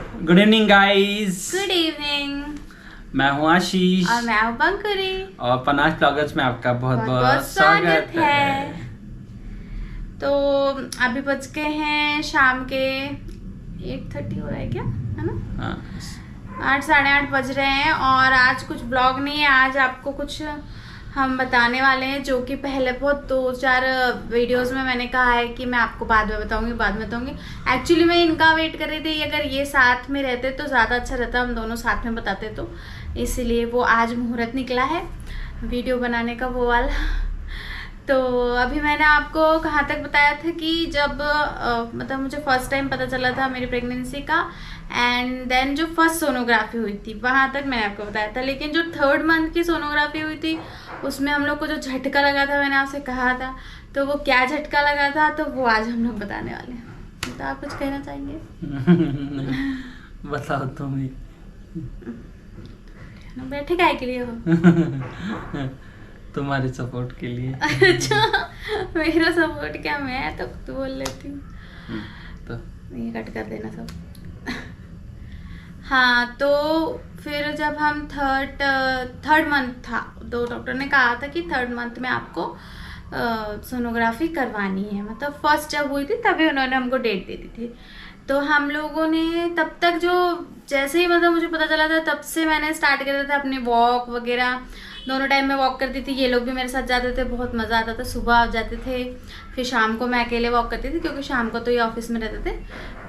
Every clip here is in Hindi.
Good evening guys. Good evening. मैं हूँ आशीष और मैं हूँ पंकुरी और पनाश ब्लॉगर्स में आपका बहुत बहुत स्वागत है। तो अभी बज गए हैं शाम के 8:30 हो रहा है क्या, है ना? हाँ। 8 साढ़े 8 बज रहे हैं और आज कुछ ब्लॉग नहीं है। आज आपको कुछ हम बताने वाले हैं जो कि पहले बहुत 2-4 वीडियोस में मैंने कहा है कि मैं आपको बाद में बताऊंगी। एक्चुअली मैं इनका वेट कर रही थी, अगर ये साथ में रहते तो ज़्यादा अच्छा रहता, हम दोनों साथ में बताते तो, इसलिए वो आज मुहूर्त निकला है वीडियो बनाने का वो वाला। तो अभी मैंने आपको कहाँ तक बताया था कि जब मतलब मुझे फर्स्ट टाइम पता चला था मेरी प्रेगनेंसी का, एंड देन जो फर्स्ट सोनोग्राफी हुई थी वहाँ तक मैंने आपको बताया था। लेकिन जो 3rd मंथ की सोनोग्राफी हुई थी उसमें हम लोग को जो झटका लगा था, मैंने आपसे कहा था, तो वो क्या झटका लगा था तो वो आज हम लोग बताने वाले हैं। तो आप कुछ कहना चाहेंगे? बताओ तुम ही। बैठे काय के लिए हो? तुम्हारे सपोर्ट के लिए। अच्छा, मेरा सपोर्ट क्या, मैं तो खुद बोल लेती हूँ। तो ये कट कर देना सब। हाँ, तो फिर जब हम थर्ड मंथ था तो डॉक्टर ने कहा था कि 3rd मंथ में आपको सोनोग्राफी करवानी है। मतलब फर्स्ट जब हुई थी तभी उन्होंने हमको डेट दे दी थी। तो हम लोगों ने तब तक जो जैसे ही मतलब मुझे पता चला था तब से मैंने स्टार्ट कर दिया था अपनी वॉक वगैरह। दोनों टाइम में वॉक करती थी, ये लोग भी मेरे साथ जाते थे, बहुत मज़ा आता था। सुबह जाते थे, फिर शाम को मैं अकेले वॉक करती थी क्योंकि शाम को तो ये ऑफिस में रहते थे।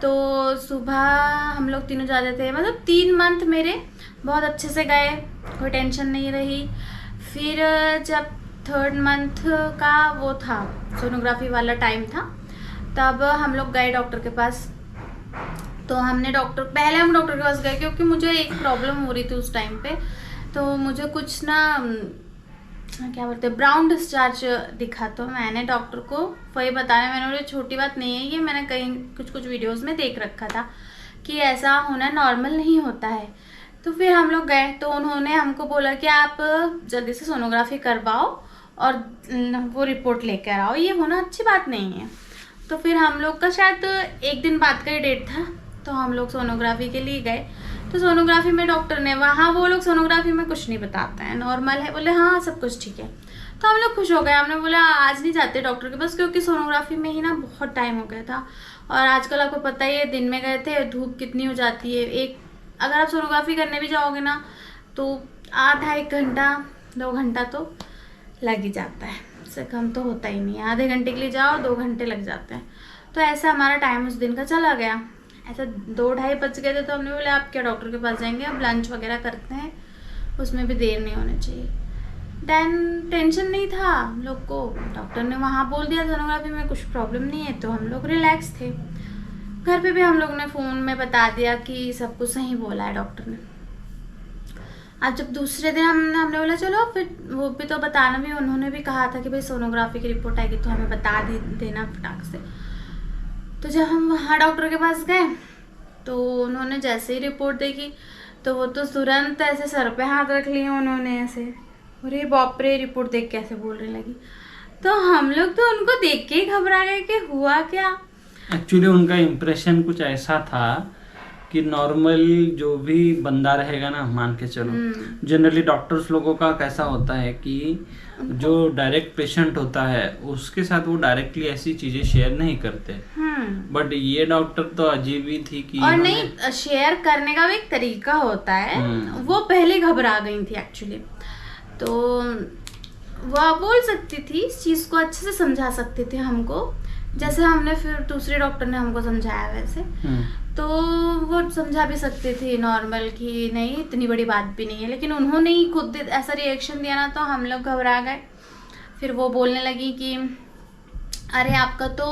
तो सुबह हम लोग तीनों जाते थे। मतलब 3 मंथ मेरे बहुत अच्छे से गए, कोई टेंशन नहीं रही। फिर जब 3rd मंथ का वो था, सोनोग्राफी वाला टाइम था, तब हम लोग गए डॉक्टर के पास। तो हमने पहले हम डॉक्टर के पास गए क्योंकि मुझे एक प्रॉब्लम हो रही थी उस टाइम पे। तो मुझे कुछ ना क्या बोलते हैं, ब्राउन डिस्चार्ज दिखा। तो मैंने डॉक्टर को वही बताया, मैंने बोला छोटी बात नहीं है ये, मैंने कहीं कुछ वीडियोस में देख रखा था कि ऐसा होना नॉर्मल नहीं होता है। तो फिर हम लोग गए तो उन्होंने हमको बोला कि आप जल्दी से सोनोग्राफी करवाओ और वो रिपोर्ट लेकर आओ, ये होना अच्छी बात नहीं है। तो फिर हम लोग का शायद 1 दिन बाद का ही डेट था, तो हम लोग सोनोग्राफी के लिए गए। तो सोनोग्राफी में डॉक्टर ने, वहाँ वो लोग सोनोग्राफी में कुछ नहीं बताते हैं, नॉर्मल है, बोले हाँ सब कुछ ठीक है। तो हम लोग खुश हो गए, हमने बोला आज नहीं जाते डॉक्टर के पास क्योंकि सोनोग्राफी में ही ना बहुत टाइम हो गया था। और आजकल आपको पता ही है, दिन में गए थे, धूप कितनी हो जाती है। अगर आप सोनोग्राफी करने भी जाओगे ना तो आधा 1 घंटा 2 घंटा तो लग ही जाता है, उससे कम तो होता ही नहीं है। आधे घंटे के लिए जाओ 2 घंटे लग जाते हैं। तो ऐसा हमारा टाइम उस दिन का चला गया। ऐसा 2-2:30 बज गए थे। तो हमने बोला आप क्या डॉक्टर के पास जाएंगे, अब लंच वगैरह करते हैं, उसमें भी देर नहीं होनी चाहिए। देन टेंशन नहीं था हम लोग को, डॉक्टर ने वहाँ बोल दिया सोनोग्राफी में कुछ प्रॉब्लम नहीं है, तो हम लोग रिलैक्स थे। घर पे भी हम लोग ने फ़ोन में बता दिया कि सब कुछ सही बोला है डॉक्टर ने। अब जब दूसरे दिन हमने बोला चलो फिर वो भी तो बताना भी, उन्होंने भी कहा था कि भाई सोनोग्राफी की रिपोर्ट आएगी तो हमें बता देना फटाक से। तो जब हम वहाँ डॉक्टर के पास गए तो उन्होंने जैसे ही रिपोर्ट देखी तो वो तो तुरंत ऐसे सर पे हाथ रख लिए उन्होंने, ऐसे अरे बाप रे रिपोर्ट देख के ऐसे बोलने लगी। तो हम लोग तो उनको देख के ही घबरा गए कि हुआ क्या। एक्चुअली उनका इम्प्रेशन कुछ ऐसा था कि नॉर्मल जो भी बंदा रहेगा ना, मान के चलो जनरली डॉक्टर्स लोगों का कैसा होता है कि जो डायरेक्ट पेशेंट होता है उसके साथ वो डायरेक्टली ऐसी चीजें शेयर नहीं करते। बट ये डॉक्टर तो अजीब ही थी कि और नहीं, शेयर करने का भी एक तरीका होता है। वो पहले घबरा गई थी एक्चुअली, तो वो बोल सकती थी इस चीज को, अच्छे से समझा सकते थे हमको, जैसे हमने फिर दूसरे डॉक्टर ने हमको समझाया वैसे। तो वो समझा भी सकते थे नॉर्मल कि नहीं इतनी बड़ी बात भी नहीं है, लेकिन उन्होंने ही खुद ऐसा रिएक्शन दिया ना तो हम लोग घबरा गए। फिर वो बोलने लगी कि अरे आपका तो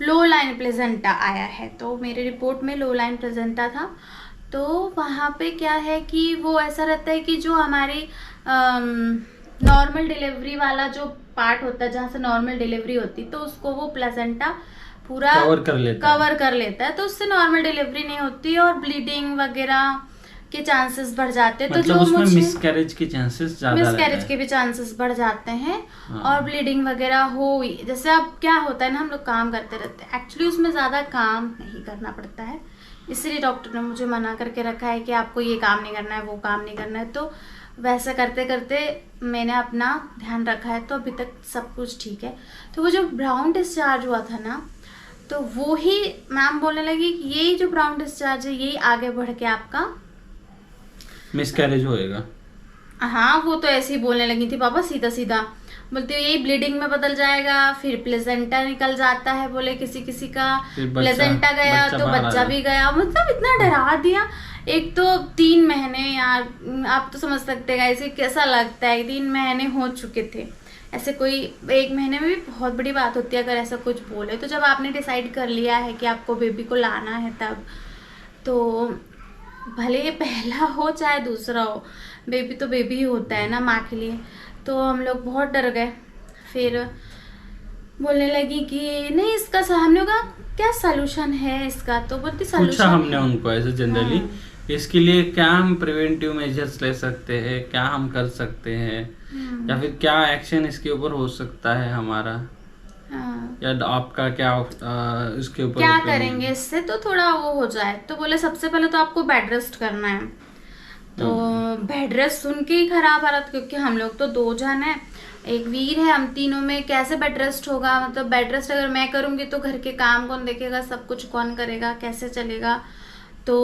लो लाइन प्लेजेंटा आया है। तो मेरे रिपोर्ट में लो लाइन प्लेजेंटा था। तो वहाँ पे क्या है कि वो ऐसा रहता है कि जो हमारी नॉर्मल डिलीवरी वाला जो पार्ट होता है जहाँ से नॉर्मल डिलीवरी होती, तो उसको वो प्लेजेंटा पूरा कवर कर लेता है। तो उससे नॉर्मल डिलीवरी नहीं होती और ब्लीडिंग वगैरह के चांसेस बढ़ जाते हैं। मतलब तो जो उसमें मिसकैरेज के चांसेस ज्यादा, मिसकैरेज के भी चांसेस बढ़ जाते हैं। और ब्लीडिंग वगैरह हो, जैसे अब क्या होता है ना, हम लोग काम करते रहते हैं, एक्चुअली उसमें ज्यादा काम नहीं करना पड़ता है इसलिए डॉक्टर ने मुझे मना करके रखा है कि आपको ये काम नहीं करना है, वो काम नहीं करना है। तो वैसा करते करते मैंने अपना ध्यान रखा है, तो अभी तक सब कुछ ठीक है। तो वो जो ब्राउन डिस्चार्ज हुआ था ना, तो वो ही मैम बोलने लगी कि यही जो ब्राउन डिस्चार्ज है यही आगे बढ़ के आपका मिसकैरेज होएगा। हाँ, वो तो ऐसे ही बोलने लगी थी पापा, सीधा सीधा बोलते यही ब्लीडिंग में बदल जाएगा, फिर प्लेसेंटा निकल जाता है, बोले किसी किसी का प्लेसेंटा गया तो बच्चा भी गया। मतलब इतना डरा दिया। एक तो 3 महीने, यार आप तो समझ सकते हैं ऐसे कैसा लगता है। 3 महीने हो चुके थे, ऐसे कोई 1 महीने में भी बहुत बड़ी बात होती है अगर ऐसा कुछ बोले। तो जब आपने डिसाइड कर लिया है कि आपको बेबी को लाना है, तब तो भले ये पहला हो चाहे दूसरा हो, बेबी तो बेबी ही होता है ना माँ के लिए। तो हम लोग बहुत डर गए। फिर बोलने लगी कि नहीं इसका हमने कहा क्या सलूशन है इसका, तो बोलती सलूशन पूछा हमने उनको ऐसे जनरली इसके लिए क्या हम प्रिवेंटिव मेजर्स ले सकते हैं, क्या हम कर सकते हैं, या फिर क्या एक्शन इसके ऊपर हो सकता है हमारा, या आपका क्या इसके ऊपर क्या करेंगे इससे तो थोड़ा वो हो जाए। तो बोले सबसे पहले तो आपको बेड रेस्ट करना है। तो बेड रेस्ट सुन के ही खराब हालत, क्योंकि हम लोग तो 2 जन है, एक वीर है, हम तीनों में कैसे बेड रेस्ट होगा। मतलब बेड रेस्ट अगर मैं करूंगी तो घर के काम कौन देखेगा, सब कुछ कौन करेगा, कैसे चलेगा। तो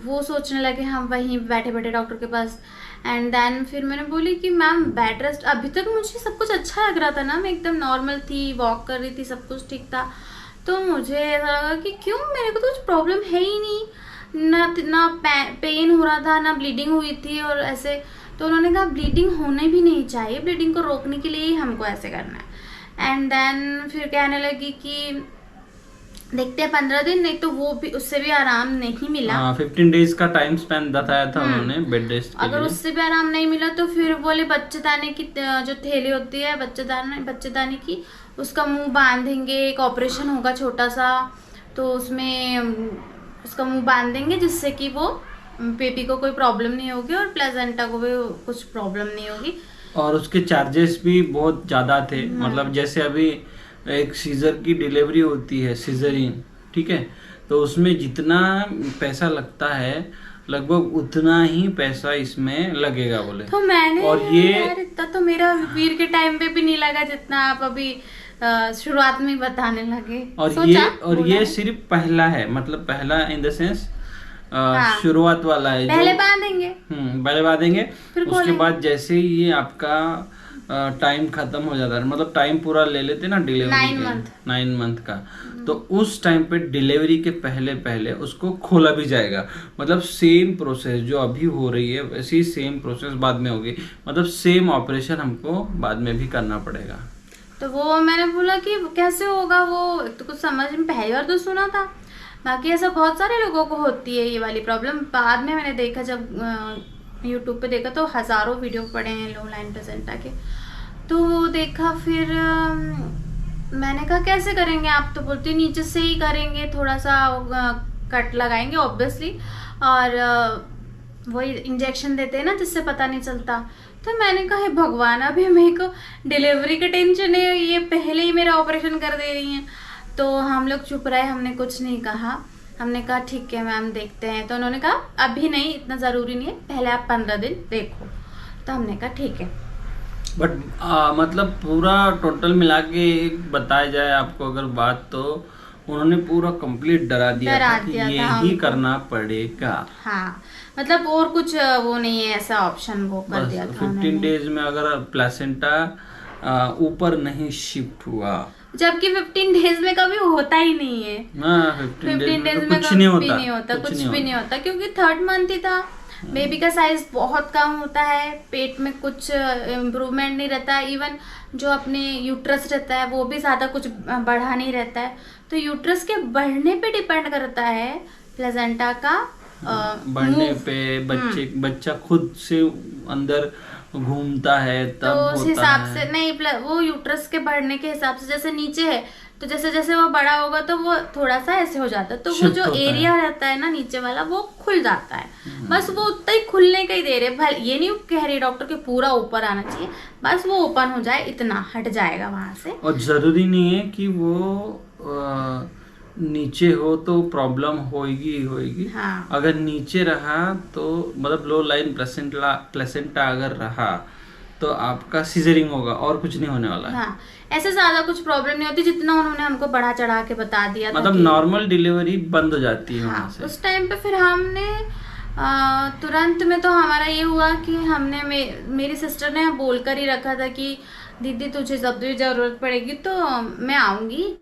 वो सोचने लगे हम वहीं बैठे बैठे डॉक्टर के पास। एंड देन फिर मैंने बोली कि मैम बेड रेस्ट, अभी तक मुझे सब कुछ अच्छा लग रहा था ना, मैं एकदम नॉर्मल थी, वॉक कर रही थी, सब कुछ ठीक था। तो मुझे ऐसा लगा कि क्यों मेरे को तो कुछ प्रॉब्लम है ही नहीं, ना पेन हो रहा था, ना ब्लीडिंग हुई थी और ऐसे। तो उन्होंने कहा ब्लीडिंग होने भी नहीं चाहिए, ब्लीडिंग को रोकने के लिए ही हमको ऐसे करना है। एंड देन फिर कहने लगी कि देखते हैं 15 दिन, नहीं तो वो भी उससे भी आराम नहीं मिला। 15 डेज का टाइम स्पेन बताया था उन्होंने बेड रेस्ट के अगर लिए। उससे भी आराम नहीं मिला तो फिर बोले बच्चेदानी की जो थैली होती है बच्चेदानी की, उसका मुंह बांधेंगे, एक ऑपरेशन होगा छोटा सा, तो उसमें उसका मुंह बांध देंगे जिससे कि वो बेबी को कोई प्रॉब्लम नहीं होगी और प्लेसेंटा को भी कुछ प्रॉब्लम नहीं होगी। और उसके चार्जेस भी बहुत ज्यादा थे। मतलब जैसे अभी एक सीजर की डिलीवरी होती है, सीजरिन, ठीक है, तो उसमें जितना पैसा लगता है लगभग उतना ही पैसा इसमें लगेगा बोले। तो मैंने और ये यार इतना तो मेरा वीर के टाइम पे भी नहीं लगा जितना आप अभी शुरुआत में बताने लगे। और ये सिर्फ पहला है, मतलब पहला इन द सेंस शुरुआत वाला है। पहले बांधेंगे, पहले बांधेंगे, उसके बाद जैसे ही ये आपका टाइम खत्म हो जाता है, मतलब टाइम पूरा ले लेते ना डिलीवरी 9 मंथ का, तो उस टाइम पे डिलीवरी के पहले पहले उसको खोला भी जाएगा। मतलब सेम प्रोसेस जो अभी हो रही है वैसी सेम प्रोसेस बाद में होगी, मतलब सेम ऑपरेशन हमको बाद में भी करना पड़ेगा। तो वो मैंने बोला कि कैसे होगा, वो तो कुछ समझ में पहली बार तो सुना था, बाकी ऐसा बहुत सारे लोगों को होती है ये वाली प्रॉब्लम। बाद में मैंने देखा, जब यूट्यूब पे देखा तो हजारों वीडियो पड़े हैं लो लाइन प्लेसेंटा के, तो वो देखा। फिर मैंने कहा कैसे करेंगे आप, तो बोलते नीचे से ही करेंगे, थोड़ा सा कट लगाएंगे ऑब्वियसली, और वही इंजेक्शन देते हैं ना जिससे पता नहीं चलता। तो मैंने कहा भगवान, अभी मेरे को डिलीवरी का टेंशन है, ये पहले ही मेरा ऑपरेशन कर दे रही हैं। तो हम लोग चुप रहे, हमने कुछ नहीं कहा। हमने कहा ठीक है मैम देखते हैं। तो उन्होंने कहा अभी नहीं, इतना ज़रूरी नहीं है, पहले आप 15 दिन देखो। तो हमने कहा ठीक है। बट मतलब पूरा टोटल मिला के बताया जाए आपको अगर बात, तो उन्होंने पूरा कंप्लीट डरा दिया था कि ये ही करना पड़ेगा। हाँ, मतलब और कुछ वो नहीं है ऐसा ऑप्शन, वो कर दिया था 15 डेज में अगर प्लेसेंटा ऊपर नहीं शिफ्ट हुआ, जबकि 15 डेज में कभी होता ही नहीं है। 15 डेज में कुछ भी नहीं होता, क्योंकि 3rd मंथ ही था। बेबी का साइज बहुत कम होता है, पेट में कुछ इम्प्रूवमेंट नहीं रहता है, इवन जो अपने यूट्रस रहता है वो भी ज्यादा कुछ बढ़ा नहीं रहता है। तो यूट्रस के बढ़ने पे डिपेंड करता है प्लेसेंटा का बढ़ने पे। बच्चा खुद से अंदर घूमता है तब तो उस हिसाब से नहीं, वो यूट्रस के बढ़ने के हिसाब से, जैसे नीचे है तो जैसे जैसे वो बड़ा होगा तो वो थोड़ा सा ऐसे हो जाता है, तो वो जो एरिया रहता है ना नीचे वाला वो खुल जाता है। बस वो उतना ही खुलने का ही दे रहे, ये नहीं कह रही डॉक्टर कि पूरा ऊपर आना चाहिए, बस वो ओपन हो जाए, इतना हट जाएगा वहां से। और जरूरी नहीं है कि वो नीचे हो तो प्रॉब्लम होगी ही होगी। हाँ। अगर नीचे रहा तो मतलब लो लाइन प्लेसेंटा अगर रहा तो आपका सीजरिंग होगा और कुछ नहीं होने वाला है। हाँ, ऐसे ज्यादा कुछ प्रॉब्लम नहीं होती जितना उन्होंने हमको बढ़ा चढ़ा के बता दिया था मतलब नॉर्मल डिलीवरी बंद हो जाती है हाँ, वहाँ से। उस टाइम पे फिर हमने तुरंत में तो हमारा ये हुआ कि हमने मेरी सिस्टर ने बोल कर ही रखा था कि दीदी तुझे जब भी जरूरत पड़ेगी तो मैं आऊंगी।